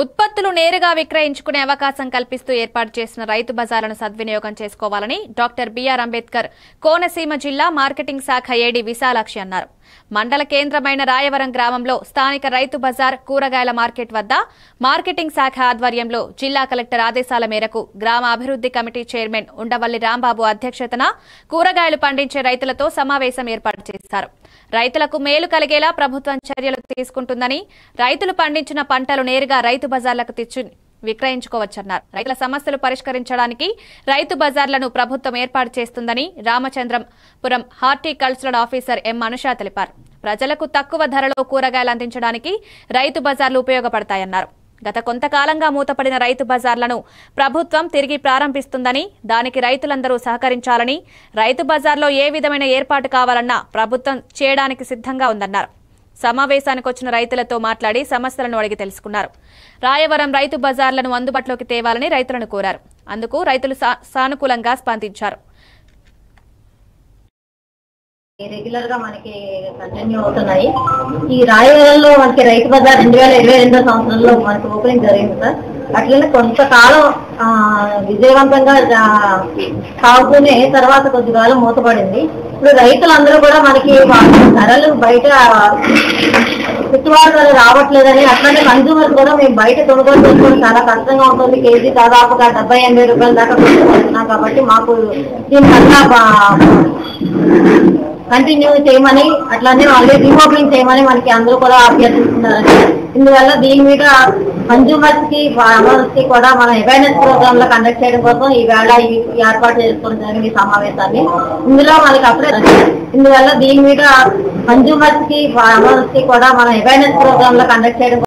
ఉత్పత్తులు నేరుగా విక్రయించుకునే అవకాశం కల్పిస్తూ ఏర్పాటు చేసిన రైతు బజార్లను సద్వినియోగం చేసుకోవాలని డాక్టర్ బిఆర్ అంబేద్కర్ కోనసీమ జిల్లా మార్కెటింగ్ శాఖ ఏడీ విశాలాక్షి అన్నారు. మండల కేంద్రమైన రాయవరం గ్రామంలో స్థానిక రైతు బజార్ కూరగాయల మార్కెట్ వద్ద మార్కెటింగ్ శాఖ ఆధ్వర్యంలో జిల్లా కలెక్టర్ ఆదేశాల మేరకు గ్రామ అభివృద్ది కమిటీ చైర్మన్ ఉండవల్లి రాంబాబు అధ్యక్షతన కూరగాయలు పండించే రైతులతో సమావేశం ఏర్పాటు చేశారు. రైతులకు మేలు కలిగేలా ప్రభుత్వం చర్యలు తీసుకుంటుందని, రైతులు పండించిన పంటలు నేరుగా రైతు బజార్లకు తెచ్చి విక్రయించుకోవచ్చన్నారు. రైతుల సమస్యలు పరిష్కరించడానికి రైతు బజార్లను ప్రభుత్వం ఏర్పాటు చేస్తుందని రామచంద్రంపురం హార్టికల్చరల్ ఆఫీసర్ ఎం అనుష తెలిపారు. ప్రజలకు తక్కువ ధరలో కూరగాయలు అందించడానికి రైతు బజార్లు ఉపయోగపడతాయన్నారు. గత కొంతకాలంగా మూతపడిన రైతు బజార్లను ప్రభుత్వం తిరిగి ప్రారంభిస్తుందని, దానికి రైతులందరూ సహకరించాలని, రైతు బజార్లో ఏ విధమైన ఏర్పాటు కావాలన్నా ప్రభుత్వం చేయడానికి సిద్ధంగా ఉందన్నారు. సమావేశానికి వచ్చిన రైతులతో మాట్లాడి సమస్యలను అడిగి తెలుసుకున్నారు. రాయవరం రైతు బజార్లను అందుబాటులోకి తేవాలని రైతులను కోరారు. అందుకు రైతులు సానుకూలంగా స్పందించారు. రెగ్యులర్ గా మనకి కంటిన్యూ అవుతున్నాయి. ఈ రాయవరంలో మనకి రైతు బజార్ 2022 సంవత్సరంలో మనకి ఓపెనింగ్ జరిగింది సార్. అట్లనే కొంతకాలం విజయవంతంగా సాగుతూనే తర్వాత కొద్దికాలం మూతపడింది. ఇప్పుడు రైతులందరూ కూడా మనకి ధరలు బయట గిట్టుబాటు ధరలు రావట్లేదని, అట్లనే కన్జ్యూమర్స్ కూడా మేము బయట కొనుగోలు చేసుకోవడం చాలా కష్టంగా ఉంటుంది. కేజీ దాదాపుగా 70-80 రూపాయల దాకా కొనుక్కుంటున్నాం. కాబట్టి మాకు దీనికన్నా కంటిన్యూ చేయమని, అట్లానే ఆల్రెడీ రీఓపెనింగ్ చేయమని మనకి అందరూ కూడా అభ్యర్థిస్తున్నారండి. ఇందువల్ల దీని మీద కన్జ్యూమర్స్ కి కూడా మనం అవేర్నెస్ ప్రోగ్రామ్ లో కండక్ట్ చేయడం కోసం ఈ వేళ ఏర్పాటు చేసుకోవడం జరిగింది ఈ సమావేశాన్ని. ఇందులో మనకి ఇందువల్ల దీని మీద కన్జ్యూమర్స్ కి కూడా మనం అవేర్నెస్ ప్రోగ్రామ్ లో కండక్ట్ చేయడం